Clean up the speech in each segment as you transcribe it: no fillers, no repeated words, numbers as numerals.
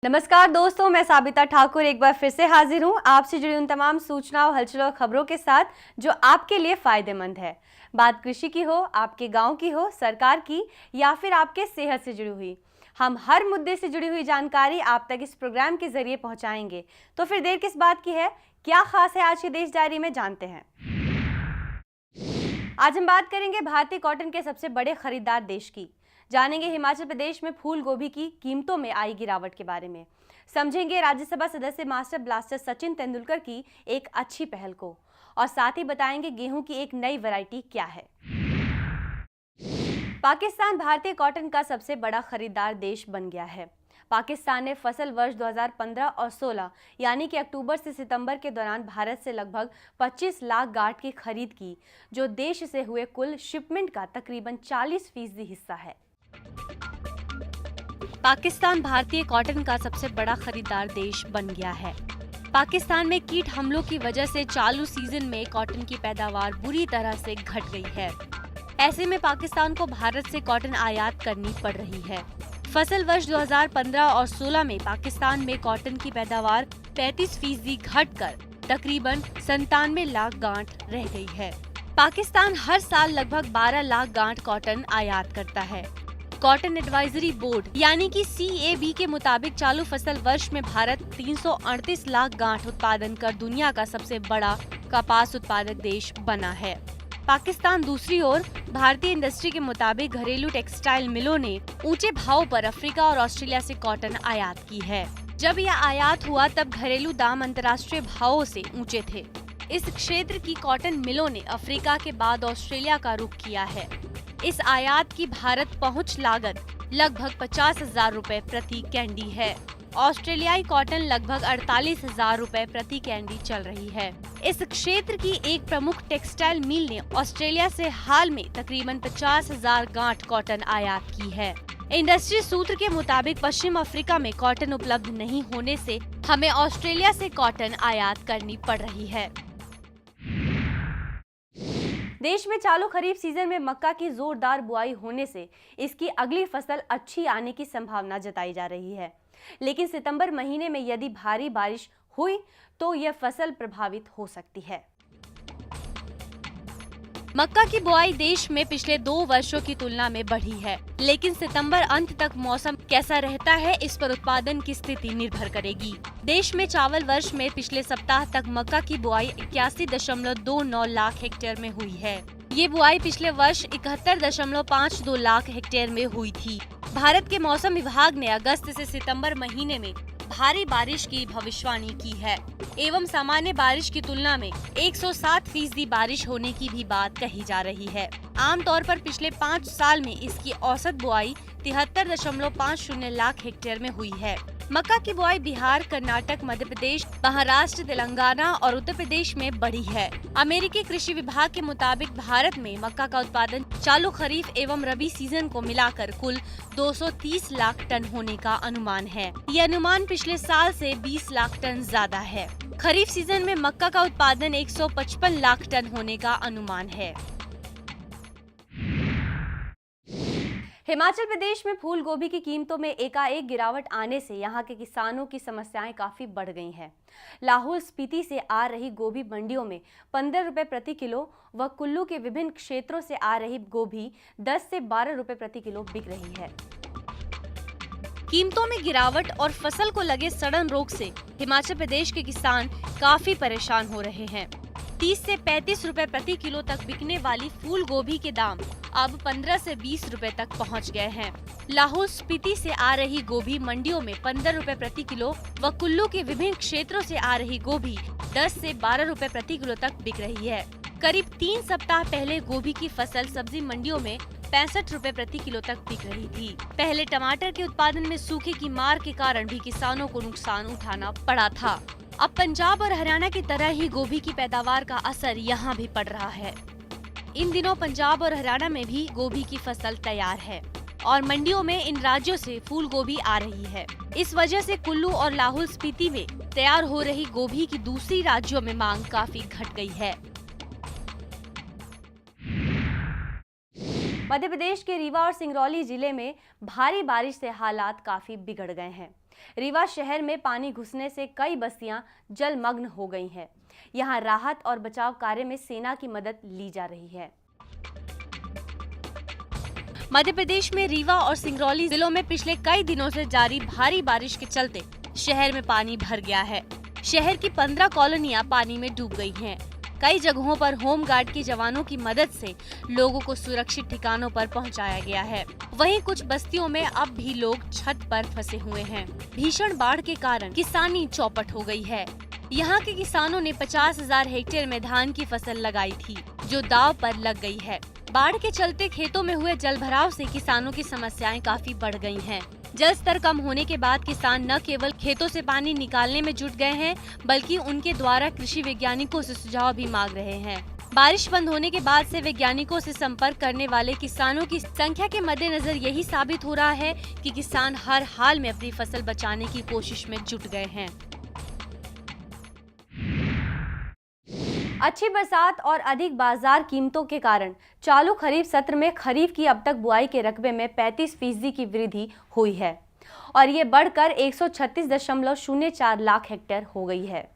नमस्कार दोस्तों, मैं साबिता ठाकुर एक बार फिर से हाजिर हूं आपसे जुड़ी उन तमाम सूचनाओं, हलचल और खबरों के साथ जो आपके लिए फायदेमंद है। बात कृषि की हो, आपके गांव की हो, सरकार की या फिर आपके सेहत से जुड़ी हुई, हम हर मुद्दे से जुड़ी हुई जानकारी आप तक इस प्रोग्राम के जरिए पहुंचाएंगे। तो फिर देर किस बात की है, क्या खास है आज की देश डायरी में, जानते हैं। आज हम बात करेंगे भारतीय कॉटन के सबसे बड़े खरीदार देश की। जानेंगे हिमाचल प्रदेश में फूल गोभी की कीमतों में आई गिरावट के बारे में। समझेंगे राज्यसभा सदस्य मास्टर ब्लास्टर सचिन तेंदुलकर की एक अच्छी पहल को, और साथ ही बताएंगे गेहूं की एक नई वैरायटी क्या है। पाकिस्तान भारतीय कॉटन का सबसे बड़ा खरीदार देश बन गया है। पाकिस्तान ने फसल वर्ष 2015 और 16 यानी कि अक्टूबर से सितंबर के दौरान भारत से लगभग 25 लाख गांठ की खरीद की, जो देश से हुए कुल शिपमेंट का तकरीबन 40% हिस्सा है। पाकिस्तान भारतीय कॉटन का सबसे बड़ा खरीदार देश बन गया है। पाकिस्तान में कीट हमलों की वजह से चालू सीजन में कॉटन की पैदावार बुरी तरह से घट गई है। ऐसे में पाकिस्तान को भारत से कॉटन आयात करनी पड़ रही है। फसल वर्ष 2015 और 16 में पाकिस्तान में कॉटन की पैदावार 35% घटकर तकरीबन 97 लाख गांठ रह गई है। पाकिस्तान हर साल लगभग 12 लाख गांठ कॉटन आयात करता है। कॉटन एडवाइजरी बोर्ड यानी कि CAB के मुताबिक चालू फसल वर्ष में भारत 338 लाख गांठ उत्पादन कर दुनिया का सबसे बड़ा कपास उत्पादक देश बना है। पाकिस्तान दूसरी ओर भारतीय इंडस्ट्री के मुताबिक घरेलू टेक्सटाइल मिलों ने ऊंचे भाव पर अफ्रीका और ऑस्ट्रेलिया से कॉटन आयात की है। जब यह आयात हुआ तब घरेलू दाम अंतर्राष्ट्रीय भावों से ऊंचे थे। इस क्षेत्र की कॉटन मिलों ने अफ्रीका के बाद ऑस्ट्रेलिया का रुख किया है। इस आयात की भारत पहुंच लागत लगभग 50,000 रुपए प्रति कैंडी है। ऑस्ट्रेलियाई कॉटन लगभग 48,000 रुपए प्रति कैंडी चल रही है। इस क्षेत्र की एक प्रमुख टेक्सटाइल मिल ने ऑस्ट्रेलिया से हाल में तकरीबन 50,000 गांठ कॉटन आयात की है। इंडस्ट्री सूत्र के मुताबिक पश्चिम अफ्रीका में कॉटन उपलब्ध नहीं होने से हमें ऑस्ट्रेलिया से कॉटन आयात करनी पड़ रही है। देश में चालू खरीफ सीजन में मक्का की जोरदार बुआई होने से इसकी अगली फसल अच्छी आने की संभावना जताई जा रही है। लेकिन सितंबर महीने में यदि भारी बारिश हुई तो यह फसल प्रभावित हो सकती है। मक्का की बुआई देश में पिछले 2 वर्षों की तुलना में बढ़ी है, लेकिन सितंबर अंत तक मौसम कैसा रहता है इस पर उत्पादन की स्थिति निर्भर करेगी। देश में चावल वर्ष में पिछले सप्ताह तक मक्का की बुआई 81.29 लाख हेक्टेयर में हुई है। ये बुआई पिछले वर्ष 71.52 लाख हेक्टेयर में हुई थी। भारत के मौसम विभाग ने अगस्त से सितंबर महीने में भारी बारिश की भविष्यवाणी की है एवं सामान्य बारिश की तुलना में 107% बारिश होने की भी बात कही जा रही है। आमतौर पर पिछले 5 साल में इसकी औसत बुआई 73.50 लाख हेक्टेयर में हुई है। मक्का की बुआई बिहार, कर्नाटक, मध्य प्रदेश, महाराष्ट्र, तेलंगाना और उत्तर प्रदेश में बढ़ी है। अमेरिकी कृषि विभाग के मुताबिक भारत में मक्का का उत्पादन चालू खरीफ एवं रबी सीजन को मिलाकर कुल 230 लाख टन होने का अनुमान है। यह अनुमान पिछले साल से 20 लाख टन ज्यादा है। खरीफ सीजन में मक्का का उत्पादन 155 लाख टन होने का अनुमान है। हिमाचल प्रदेश में फूल गोभी की कीमतों में एकाएक गिरावट आने से यहां के किसानों की समस्याएं काफी बढ़ गई हैं। लाहौल स्पीति से आ रही गोभी मंडियों में 15 रुपए प्रति किलो व कुल्लू के विभिन्न क्षेत्रों से आ रही गोभी 10 से 12 रुपए प्रति किलो बिक रही है। कीमतों में गिरावट और फसल को लगे सड़न रोग से हिमाचल प्रदेश के किसान काफी परेशान हो रहे हैं। 30 से 35 रुपए प्रति किलो तक बिकने वाली फूल गोभी के दाम अब 15 से 20 रुपए तक पहुंच गए हैं। लाहौल स्पीति से आ रही गोभी मंडियों में 15 रुपए प्रति किलो व कुल्लू के विभिन्न क्षेत्रों से आ रही गोभी 10 से 12 रुपए प्रति किलो तक बिक रही है। करीब 3 सप्ताह पहले गोभी की फसल सब्जी मंडियों में 65 रुपए प्रति किलो तक बिक रही थी। पहले टमाटर के उत्पादन में सूखे की मार के कारण भी किसानों को नुकसान उठाना पड़ा था। अब पंजाब और हरियाणा की तरह ही गोभी की पैदावार का असर यहाँ भी पड़ रहा है। इन दिनों पंजाब और हरियाणा में भी गोभी की फसल तैयार है और मंडियों में इन राज्यों से फूल गोभी आ रही है। इस वजह से कुल्लू और लाहौल स्पीति में तैयार हो रही गोभी की दूसरी राज्यों में मांग काफी घट गई है। मध्य प्रदेश के रीवा और सिंगरौली जिले में भारी बारिश से हालात काफी बिगड़ गए हैं। रीवा शहर में पानी घुसने से कई बस्तियां जलमग्न हो गई हैं। यहां राहत और बचाव कार्य में सेना की मदद ली जा रही है। मध्य प्रदेश में रीवा और सिंगरौली जिलों में पिछले कई दिनों से जारी भारी बारिश के चलते शहर में पानी भर गया है। शहर की 15 कॉलोनियां पानी में डूब गई हैं। कई जगहों पर होम गार्ड के जवानों की मदद से लोगों को सुरक्षित ठिकानों पर पहुंचाया गया है। वहीं कुछ बस्तियों में अब भी लोग छत पर फंसे हुए हैं। भीषण बाढ़ के कारण किसानी चौपट हो गई है। यहाँ के किसानों ने 50,000 हेक्टेयर में धान की फसल लगाई थी, जो दांव पर लग गई है। बाढ़ के चलते खेतों में हुए जलभराव से किसानों की समस्याएं काफी बढ़ गई हैं। जल स्तर कम होने के बाद किसान न केवल खेतों से पानी निकालने में जुट गए हैं, बल्कि उनके द्वारा कृषि वैज्ञानिकों से सुझाव भी मांग रहे हैं। बारिश बंद होने के बाद से वैज्ञानिकों से संपर्क करने वाले किसानों की संख्या के मद्देनजर यही साबित हो रहा है कि किसान हर हाल में अपनी फसल बचाने की कोशिश में जुट गए हैं। अच्छी बरसात और अधिक बाजार कीमतों के कारण चालू खरीफ सत्र में खरीफ की अब तक बुआई के रकबे में 35% की वृद्धि हुई है और ये बढ़कर 136.04 लाख हेक्टेयर हो गई है।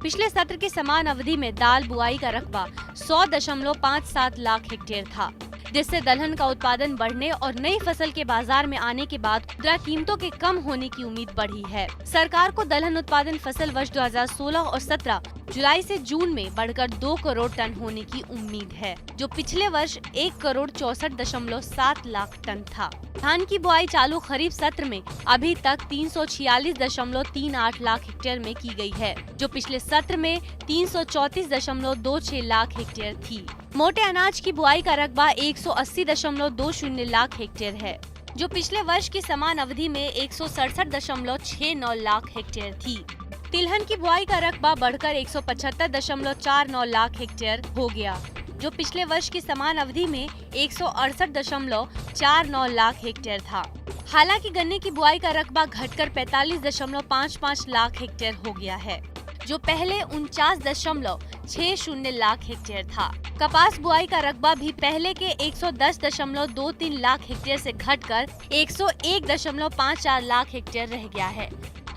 पिछले सत्र के समान अवधि में दाल बुआई का रकबा 100.57 लाख हेक्टेयर था, जिससे दलहन का उत्पादन बढ़ने और नई फसल के बाजार में आने के बाद खुदरा कीमतों के कम होने की उम्मीद बढ़ी है। सरकार को दलहन उत्पादन फसल वर्ष 2016 और 17 जुलाई से जून में बढ़कर 2 करोड़ टन होने की उम्मीद है, जो पिछले वर्ष 1,64.7 लाख टन था। धान की बुआई चालू खरीफ सत्र में अभी तक 346.38 लाख हेक्टेयर में की गई है, जो पिछले सत्र में 334.26 लाख हेक्टेयर थी। मोटे अनाज की बुआई का रकबा 180.20 लाख हेक्टेयर है, जो पिछले वर्ष की समान अवधि में 167.69 लाख हेक्टेयर थी। तिलहन की बुआई का रकबा बढ़कर 175.49 लाख हेक्टेयर हो गया, जो पिछले वर्ष की समान अवधि में 168.49 लाख हेक्टेयर था। हालांकि गन्ने की बुआई का रकबा घटकर 45.55 लाख हेक्टेयर हो गया है, जो पहले 49.60 लाख हेक्टेयर था। कपास बुआई का रकबा भी पहले के 110.23 लाख हेक्टेयर से घटकर 101.54 लाख हेक्टेयर रह गया है।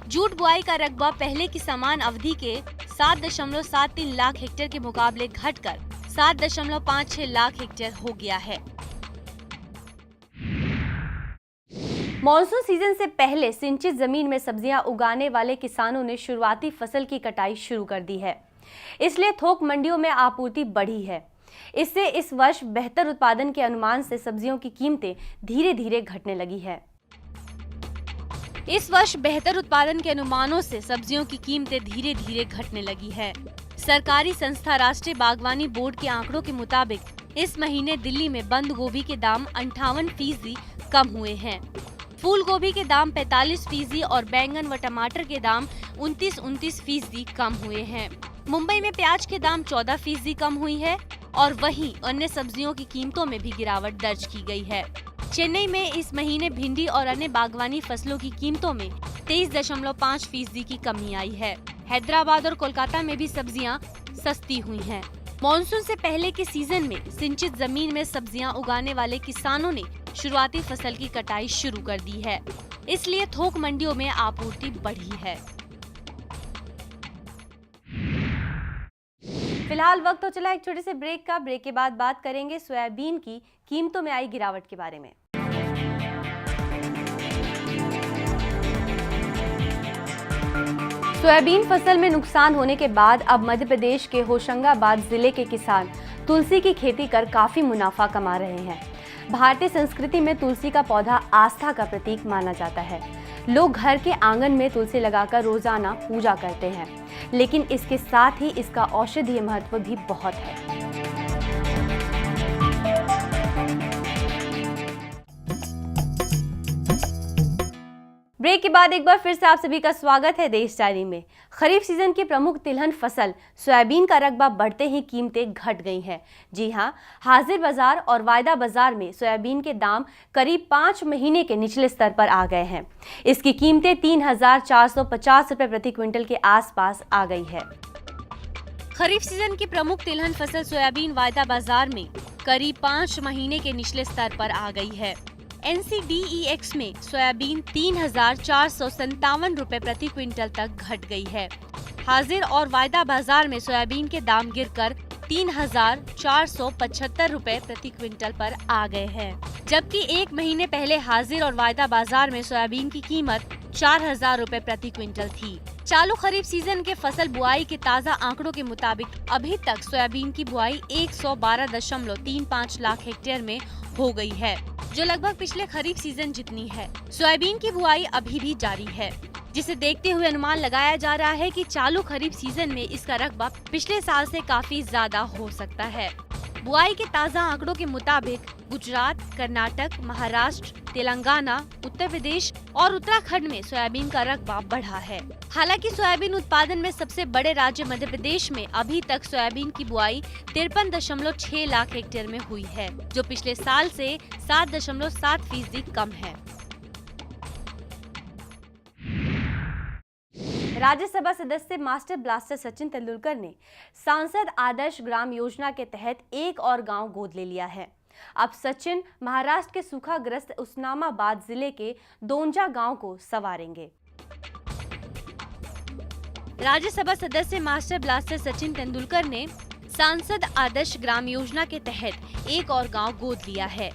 जूट बुआई का रकबा पहले की समान अवधि के 7.73 लाख हेक्टेयर के मुकाबले घटकर 7.56 लाख हेक्टेयर हो गया है। मॉनसून सीजन से पहले सिंचित जमीन में सब्जियां उगाने वाले किसानों ने शुरुआती फसल की कटाई शुरू कर दी है, इसलिए थोक मंडियों में आपूर्ति बढ़ी है। इससे इस वर्ष बेहतर उत्पादन के अनुमान से सब्जियों की कीमतें धीरे धीरे घटने लगी है। इस वर्ष बेहतर उत्पादन के अनुमानों से सब्जियों की कीमतें धीरे धीरे घटने लगी है। सरकारी संस्था राष्ट्रीय बागवानी बोर्ड के आंकड़ों के मुताबिक इस महीने दिल्ली में बंद गोभी के दाम 58% कम हुए हैं। फूल गोभी के दाम 45% और बैंगन व टमाटर के दाम 29% कम हुए हैं। मुंबई में प्याज के दाम 14% कम हुई है और वहीं अन्य सब्जियों की कीमतों में भी गिरावट दर्ज की गई है। चेन्नई में इस महीने भिंडी और अन्य बागवानी फसलों की कीमतों में 23.5% की कमी आई है। हैदराबाद और कोलकाता में भी सब्जियां सस्ती हुई हैं। मॉनसून से पहले के सीजन में सिंचित जमीन में सब्जियां उगाने वाले किसानों ने शुरुआती फसल की कटाई शुरू कर दी है, इसलिए थोक मंडियों में आपूर्ति बढ़ी है। फिलहाल वक्त तो चला एक छोटे से ब्रेक का। ब्रेक के बाद बात करेंगे सोयाबीन की कीमतों में आई गिरावट के बारे में। सोयाबीन फसल में नुकसान होने के बाद अब मध्य प्रदेश के होशंगाबाद जिले के किसान तुलसी की खेती कर काफी मुनाफा कमा रहे हैं। भारतीय संस्कृति में तुलसी का पौधा आस्था का प्रतीक माना जाता है। लोग घर के आंगन में तुलसी लगाकर रोजाना पूजा करते हैं, लेकिन इसके साथ ही इसका औषधीय महत्व भी बहुत है। ब्रेक के बाद एक बार फिर से आप सभी का स्वागत है देश डायरी में। खरीफ सीजन की प्रमुख तिलहन फसल सोयाबीन का रकबा बढ़ते ही कीमतें घट गई हैं। जी हां, हाजिर बाजार और वायदा बाजार में सोयाबीन के दाम करीब 5 महीने के निचले स्तर पर आ गए हैं। इसकी कीमतें 3,450 रुपए प्रति क्विंटल के आसपास आ गई है। खरीफ सीजन की प्रमुख तिलहन फसल सोयाबीन वायदा बाजार में करीब 5 महीने के निचले स्तर पर आ गई है। NCDEX में सोयाबीन 3,457 रुपए प्रति क्विंटल तक घट गई है। हाजिर और वायदा बाजार में सोयाबीन के दाम गिरकर 3,475 रुपए प्रति क्विंटल पर आ गए हैं, जबकि एक महीने पहले हाजिर और वायदा बाजार में सोयाबीन की कीमत 4,000 रुपए प्रति क्विंटल थी। चालू खरीफ सीजन के फसल बुआई के ताज़ा आंकड़ों के मुताबिक अभी तक सोयाबीन की बुआई 112.35 लाख हेक्टेयर में हो गई है, जो लगभग पिछले खरीफ सीजन जितनी है। सोयाबीन की बुआई अभी भी जारी है, जिसे देखते हुए अनुमान लगाया जा रहा है कि चालू खरीफ सीजन में इसका रकबा पिछले साल से काफी ज्यादा हो सकता है। बुआई के ताज़ा आंकड़ों के मुताबिक गुजरात, कर्नाटक, महाराष्ट्र, तेलंगाना, उत्तर प्रदेश और उत्तराखंड में सोयाबीन का रकबा बढ़ा है। हालांकि सोयाबीन उत्पादन में सबसे बड़े राज्य मध्य प्रदेश में अभी तक सोयाबीन की बुआई 53.6 लाख हेक्टेयर में हुई है, जो पिछले साल से 7.7% कम है। राज्यसभा सदस्य मास्टर ब्लास्टर सचिन तेंदुलकर ने सांसद आदर्श ग्राम योजना के तहत एक और गांव गोद ले लिया है। अब सचिन महाराष्ट्र के सूखाग्रस्त उस्मानाबाद जिले के दोंजा गांव को संवारेंगे। राज्यसभा सदस्य मास्टर ब्लास्टर सचिन तेंदुलकर ने सांसद आदर्श ग्राम योजना के तहत एक और गांव गोद लिया है।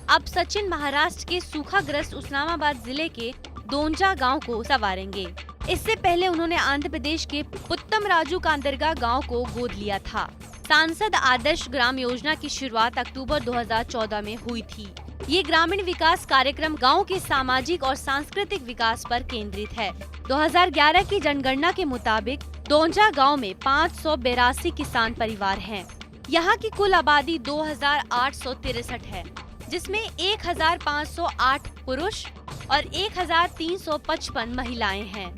अब सचिन महाराष्ट्र के सूखाग्रस्त उस्मानाबाद जिले के दोंजा गांव को संवारेंगे। इससे पहले उन्होंने आंध्र प्रदेश के पुत्तम राजू कांदरगा गांव को गोद लिया था। सांसद आदर्श ग्राम योजना की शुरुआत अक्टूबर 2014 में हुई थी। ये ग्रामीण विकास कार्यक्रम गांव के सामाजिक और सांस्कृतिक विकास पर केंद्रित है। 2011 की जनगणना के मुताबिक दोंजा गांव में 582 किसान परिवार हैं। यहाँ की कुल आबादी 2,863 है, जिसमें 1,508 पुरुष और 1,355 महिलाएं हैं।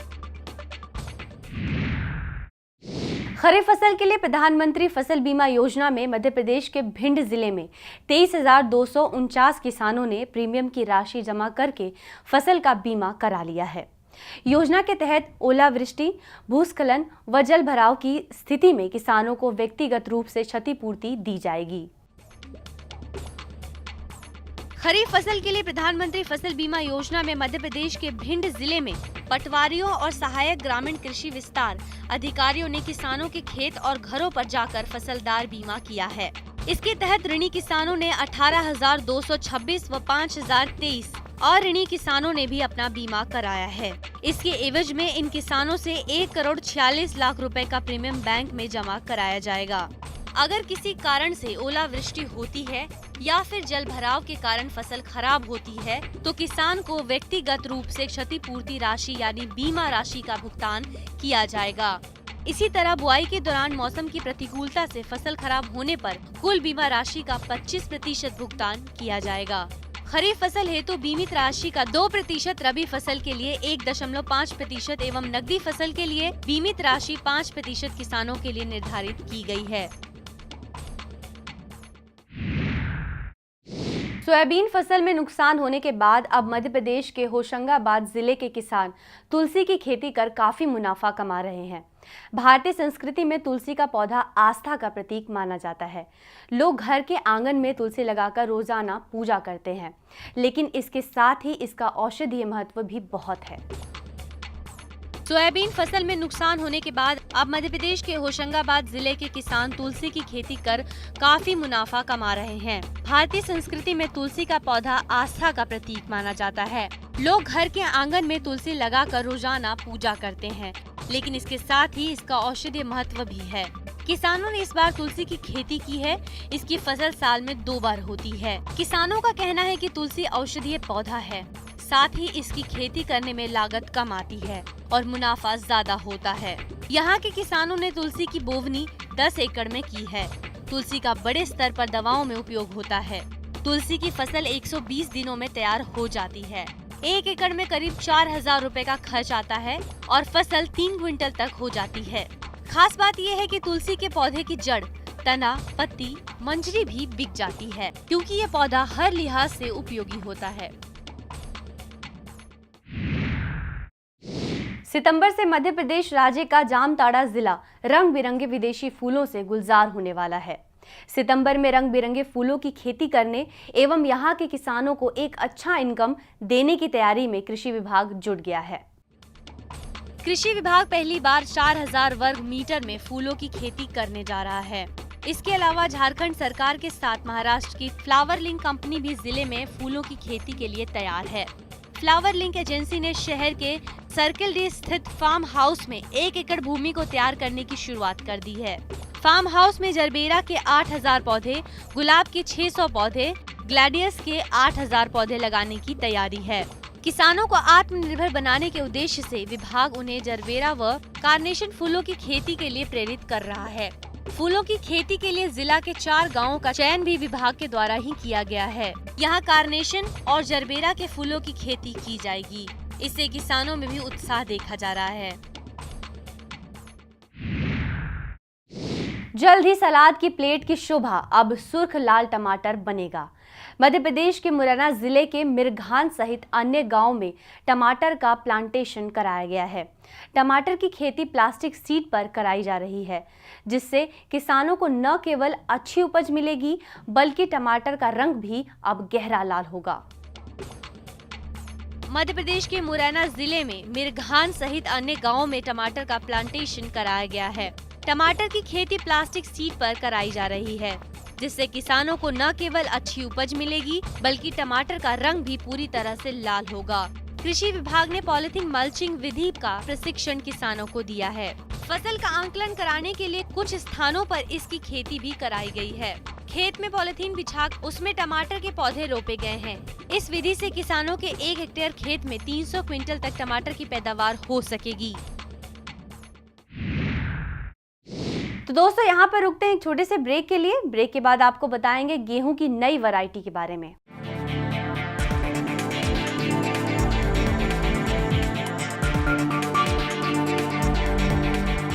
खरीफ फसल के लिए प्रधानमंत्री फसल बीमा योजना में मध्य प्रदेश के भिंड जिले में 23,249 किसानों ने प्रीमियम की राशि जमा करके फसल का बीमा करा लिया है। योजना के तहत ओलावृष्टि, भूस्खलन व जल भराव की स्थिति में किसानों को व्यक्तिगत रूप से क्षतिपूर्ति दी जाएगी। खरीफ फसल के लिए प्रधानमंत्री फसल बीमा योजना में मध्य प्रदेश के भिंड जिले में पटवारियों और सहायक ग्रामीण कृषि विस्तार अधिकारियों ने किसानों के खेत और घरों पर जाकर फसलदार बीमा किया है। इसके तहत ऋणी किसानों ने 18,226 व 5,023 और ऋणी किसानों ने भी अपना बीमा कराया है। इसके एवज में इन किसानों से 1,46 लाख रुपए का प्रीमियम बैंक में जमा कराया जाएगा। अगर किसी कारण से ओलावृष्टि होती है या फिर जल भराव के कारण फसल खराब होती है, तो किसान को व्यक्तिगत रूप से क्षतिपूर्ति राशि यानी बीमा राशि का भुगतान किया जाएगा। इसी तरह बुआई के दौरान मौसम की प्रतिकूलता से फसल खराब होने पर कुल बीमा राशि का 25% भुगतान किया जाएगा। खरीफ फसल हेतु बीमित राशि का 2%, रबी फसल के लिए 1.5% एवं नकदी फसल के लिए बीमित राशि 5% किसानों के लिए निर्धारित की गई है। सोयाबीन फसल में नुकसान होने के बाद अब मध्य प्रदेश के होशंगाबाद जिले के किसान तुलसी की खेती कर काफी मुनाफा कमा रहे हैं। भारतीय संस्कृति में तुलसी का पौधा आस्था का प्रतीक माना जाता है। लोग घर के आंगन में तुलसी लगाकर रोजाना पूजा करते हैं, लेकिन इसके साथ ही इसका औषधीय महत्व भी बहुत है। सोयाबीन फसल में नुकसान होने के बाद अब मध्य प्रदेश के होशंगाबाद जिले के किसान तुलसी की खेती कर काफी मुनाफा कमा रहे हैं। भारतीय संस्कृति में तुलसी का पौधा आस्था का प्रतीक माना जाता है। लोग घर के आंगन में तुलसी लगाकर रोजाना पूजा करते हैं, लेकिन इसके साथ ही इसका औषधीय महत्व भी है। किसानों ने इस बार तुलसी की खेती की है। इसकी फसल साल में 2 बार होती है। किसानों का कहना है कि तुलसी औषधीय पौधा है, साथ ही इसकी खेती करने में लागत कम आती है और मुनाफा ज्यादा होता है। यहाँ के किसानों ने तुलसी की बोवनी 10 एकड़ में की है। तुलसी का बड़े स्तर पर दवाओं में उपयोग होता है। तुलसी की फसल 120 दिनों में तैयार हो जाती है। 1 एकड़ में करीब 4,000 रुपए का खर्च आता है और फसल 3 क्विंटल तक हो जाती है। खास बात यह है कि तुलसी के पौधे की जड़, तना, पत्ती, मंजरी भी बिक जाती है, क्योंकि ये पौधा हर लिहाज से उपयोगी होता है। सितंबर से मध्य प्रदेश राज्य का जामताड़ा जिला रंग बिरंगे विदेशी फूलों से गुलजार होने वाला है। सितंबर में रंग बिरंगे फूलों की खेती करने एवं यहाँ के किसानों को एक अच्छा इनकम देने की तैयारी में कृषि विभाग जुट गया है। कृषि विभाग पहली बार 4000 वर्ग मीटर में फूलों की खेती करने जा रहा है। इसके अलावा झारखंड सरकार के साथ महाराष्ट्र की फ्लावर लिंक कंपनी भी जिले में फूलों की खेती के लिए तैयार है। फ्लावर लिंक एजेंसी ने शहर के सर्किल डी स्थित फार्म हाउस में 1 एकड़ भूमि को तैयार करने की शुरुआत कर दी है। फार्म हाउस में जरबेरा के 8000 पौधे, गुलाब के 600 पौधे, ग्लैडियस के 8000 पौधे लगाने की तैयारी है। किसानों को आत्मनिर्भर बनाने के उद्देश्य से विभाग उन्हें जरबेरा व कार्नेशन फूलों की खेती के लिए प्रेरित कर रहा है। फूलों की खेती के लिए जिला के 4 गांवों का चयन भी विभाग के द्वारा ही किया गया है। यहाँ कार्नेशन और जरबेरा के फूलों की खेती की जाएगी। इससे किसानों में भी उत्साह देखा जा रहा है। जल्द ही सलाद की प्लेट की शोभा अब सुर्ख लाल टमाटर बनेगा। मध्य प्रदेश के मुरैना जिले के मिरघान सहित अन्य गांवों में टमाटर का प्लांटेशन कराया गया है। टमाटर की खेती प्लास्टिक सीड पर कराई जा रही है, जिससे किसानों को न केवल अच्छी उपज मिलेगी बल्कि टमाटर का रंग भी अब गहरा लाल होगा। मध्य प्रदेश के मुरैना जिले में मिरघान सहित अन्य गांवों में टमाटर का प्लांटेशन कराया गया है। टमाटर की खेती प्लास्टिक सीड पर कराई जा रही है, जिससे किसानों को न केवल अच्छी उपज मिलेगी बल्कि टमाटर का रंग भी पूरी तरह से लाल होगा। कृषि विभाग ने पॉलिथीन मल्चिंग विधि का प्रशिक्षण किसानों को दिया है। फसल का आंकलन कराने के लिए कुछ स्थानों पर इसकी खेती भी कराई गई है। खेत में पॉलिथीन बिछा उसमें टमाटर के पौधे रोपे गए हैं। इस विधि से किसानों के 1 हेक्टेयर खेत में 300 क्विंटल तक टमाटर की पैदावार हो सकेगी। तो दोस्तों, यहाँ पर रुकते हैं एक छोटे से ब्रेक के लिए। ब्रेक के बाद आपको बताएंगे गेहूं की नई वैरायटी के बारे में।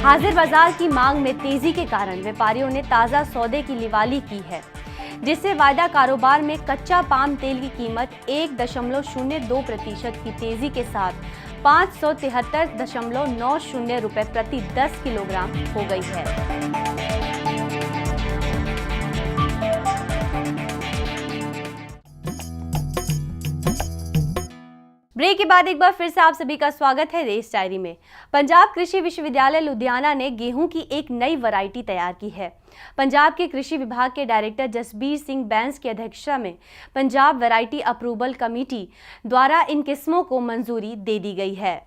हाजिर बाजार की मांग में तेजी के कारण व्यापारियों ने ताजा सौदे की लिवाली की है, जिससे वायदा कारोबार में कच्चा पाम तेल की कीमत 1.02% की तेजी के साथ 573.90 रुपए प्रति 10 किलोग्राम हो गई है। ब्रेक के बाद एक बार फिर से आप सभी का स्वागत है रेस डायरी में। पंजाब कृषि विश्वविद्यालय लुधियाना ने गेहूं की एक नई वैरायटी तैयार की है। पंजाब के कृषि विभाग के डायरेक्टर जसबीर सिंह बैंस की अध्यक्षता में पंजाब वैरायटी अप्रूवल कमेटी द्वारा इन किस्मों को मंजूरी दे दी गई है।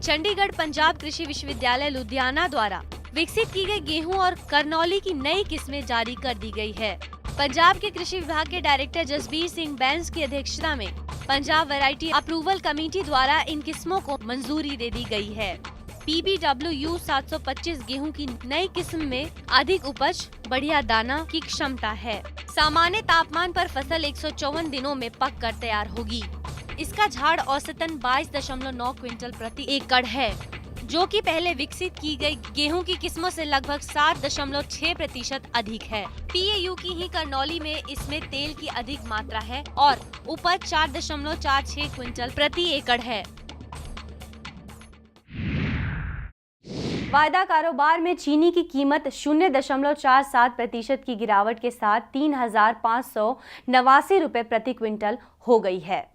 चंडीगढ़ पंजाब कृषि विश्वविद्यालय लुधियाना द्वारा विकसित की गई गेहूं और करनौली की नई किस्में जारी कर दी गई है। पंजाब के कृषि विभाग के डायरेक्टर जसबीर सिंह बैंस की अध्यक्षता में पंजाब वैरायटी अप्रूवल कमेटी द्वारा इन किस्मों को मंजूरी दे दी गई है। PBWU 725 गेहूं की नई किस्म में अधिक उपज, बढ़िया दाना की क्षमता है। सामान्य तापमान पर फसल 154 दिनों में पक कर तैयार होगी। इसका झाड़ औसतन 22.9 क्विंटल प्रति एकड़ है, जो कि पहले विकसित की गई गेहूं की किस्मों से लगभग 7.6% अधिक है। PAU की ही करनौली में इसमें तेल की अधिक मात्रा है और उपज 4.46 क्विंटल प्रति एकड़ है। वायदा कारोबार में चीनी की कीमत 0.47% की गिरावट के साथ 3,589 रुपए प्रति क्विंटल हो गई है।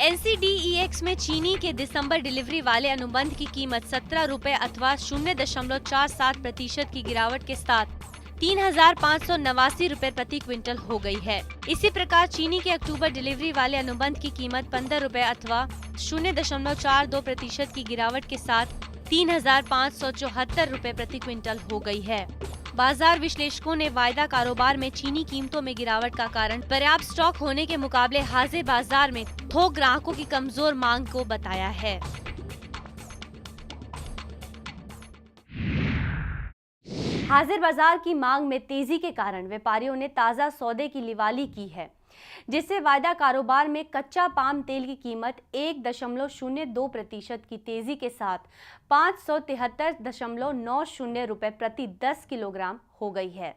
NCDEX में चीनी के दिसंबर डिलीवरी वाले अनुबंध की कीमत 17 रुपए अथवा 0.47% की गिरावट के साथ 3,589 रुपए प्रति क्विंटल हो गई है। इसी प्रकार चीनी के अक्टूबर डिलीवरी वाले अनुबंध की कीमत 15 रुपए अथवा 0.42% की गिरावट के साथ 3,574 रुपए प्रति क्विंटल हो गई है। बाजार विश्लेषकों ने वायदा कारोबार में चीनी कीमतों में गिरावट का कारण पर्याप्त स्टॉक होने के मुकाबले हाजिर बाजार में थोक ग्राहकों की कमजोर मांग को बताया है। हाजिर बाजार की मांग में तेजी के कारण व्यापारियों ने ताजा सौदे की लिवाली की है, जिससे वायदा कारोबार में कच्चा पाम तेल की कीमत 1.02% की तेजी के साथ 573.90 रुपए प्रति 10 किलोग्राम हो गई है।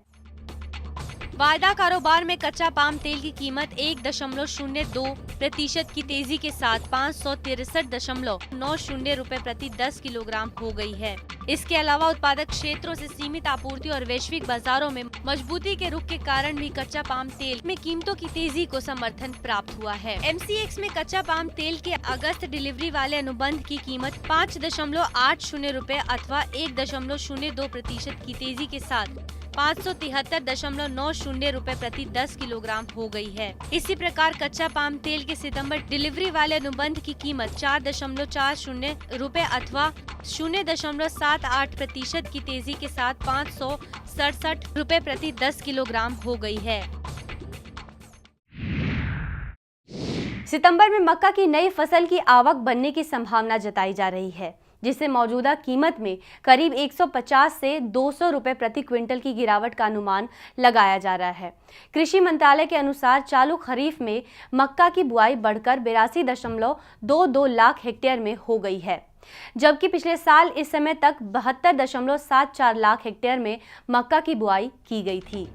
वायदा कारोबार में कच्चा पाम तेल की कीमत 1.02% की तेजी के साथ 563.90 रुपए प्रति 10 किलोग्राम हो गई है। इसके अलावा उत्पादक क्षेत्रों से सीमित आपूर्ति और वैश्विक बाजारों में मजबूती के रुख के कारण भी कच्चा पाम तेल में कीमतों की तेजी को समर्थन प्राप्त हुआ है। MCX में कच्चा पाम तेल के अगस्त डिलीवरी वाले अनुबंध की कीमत 5.80 रुपए अथवा 1.02% की तेजी के साथ 573.90 रुपए प्रति 10 किलोग्राम हो गई है। इसी प्रकार कच्चा पाम तेल के सितंबर डिलीवरी वाले अनुबंध की कीमत 4.40 रुपए अथवा 0.78% की तेजी के साथ 567 रुपए प्रति 10 किलोग्राम हो गई है। सितंबर में मक्का की नई फसल की आवक बनने की संभावना जताई जा रही है, जिससे मौजूदा कीमत में करीब 150 से 200 रुपए प्रति क्विंटल की गिरावट का अनुमान लगाया जा रहा है। कृषि मंत्रालय के अनुसार चालू खरीफ में मक्का की बुआई बढ़कर 82.22 लाख हेक्टेयर में हो गई है, जबकि पिछले साल इस समय तक 72.74 लाख हेक्टेयर में मक्का की बुआई की गई थी।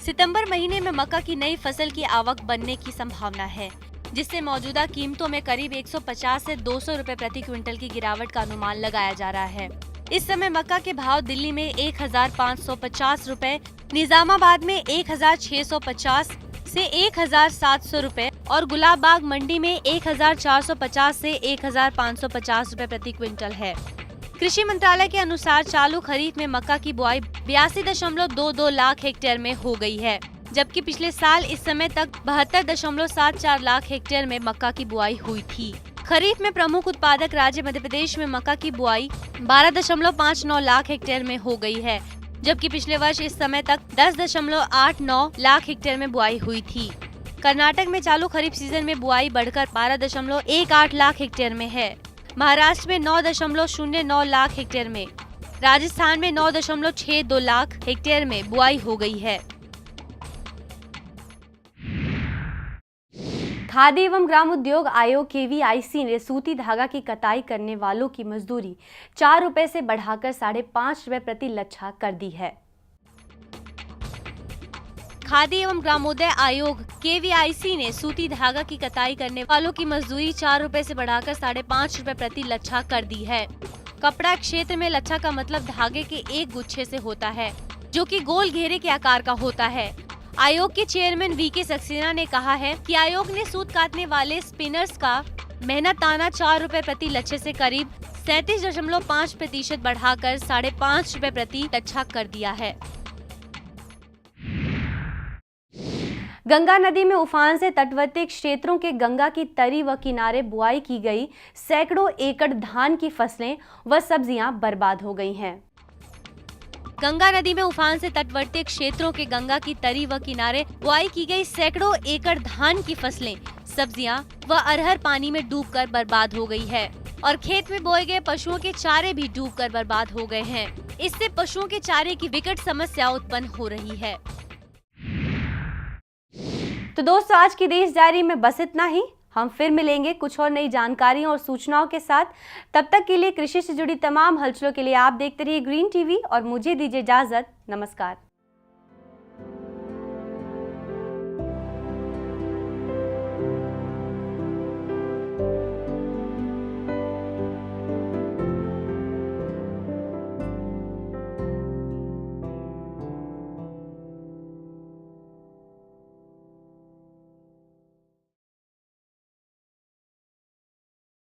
सितंबर महीने में मक्का की नई फसल की आवक बनने की संभावना है, जिससे मौजूदा कीमतों में करीब 150 से 200 रुपए प्रति क्विंटल की गिरावट का अनुमान लगाया जा रहा है। इस समय मक्का के भाव दिल्ली में 1550 रुपए, निजामाबाद में 1650 से 1700 रुपए और गुलाबबाग मंडी में 1450 से 1550 रुपए प्रति क्विंटल है। कृषि मंत्रालय के अनुसार चालू खरीफ में मक्का की बुआई 82.22 लाख हेक्टेयर में हो गई है, जबकि पिछले साल इस समय तक 72.74 लाख हेक्टेयर में मक्का की बुआई हुई थी। खरीफ में प्रमुख उत्पादक राज्य मध्य प्रदेश में मक्का की बुआई 12.59 लाख हेक्टेयर में हो गई है, जबकि पिछले वर्ष इस समय तक 10.89 लाख हेक्टेयर में बुआई हुई थी। कर्नाटक में चालू खरीफ सीजन में बुआई बढ़कर 12.18 लाख हेक्टेयर में है। महाराष्ट्र में 9.09 लाख हेक्टेयर में, राजस्थान में 9.62 लाख हेक्टेयर में बुआई हो गई है। खादी एवं ग्राम उद्योग आयोग KVIC ने सूती धागा की कताई करने वालों की मजदूरी 4 रुपए से बढ़ाकर 5.5 रुपए प्रति लच्छा कर दी है। खादी एवं ग्रामोदय आयोग KVIC ने सूती धागा की कताई करने वालों की मजदूरी 4 रुपए से बढ़ाकर 5.5 रुपए प्रति लच्छा कर दी है। कपड़ा क्षेत्र में लच्छा का मतलब धागे के एक गुच्छे से होता है, जो कि गोल घेरे के आकार का होता है। आयोग के चेयरमैन VK सक्सेना ने कहा है कि आयोग ने सूत काटने वाले स्पिनर्स का मेहनताना 4 रुपए प्रति लच्छे से करीब 37.5% बढ़ाकर 5.5 रुपए प्रति लच्छा कर दिया है। गंगा नदी में उफान से तटवर्ती क्षेत्रों के गंगा की तरी व किनारे बुआई की गई सैकड़ों एकड़ धान की फसलें व सब्जियां बर्बाद हो गई हैं। गंगा नदी में उफान से तटवर्ती क्षेत्रों के गंगा की तरी व किनारे बुआई की गई सैकड़ों एकड़ धान की फसलें, सब्जियां व अरहर पानी में डूबकर बर्बाद हो गई है और खेत में बोए गए पशुओं के चारे भी डूबकर बर्बाद हो गए हैं। इससे पशुओं के चारे की विकट समस्या उत्पन्न हो रही है। तो दोस्तों, आज की देश डायरी में बस इतना ही। हम फिर मिलेंगे कुछ और नई जानकारियों और सूचनाओं के साथ। तब तक के लिए कृषि से जुड़ी तमाम हलचलों के लिए आप देखते रहिए ग्रीन टीवी और मुझे दीजिए इजाजत। नमस्कार।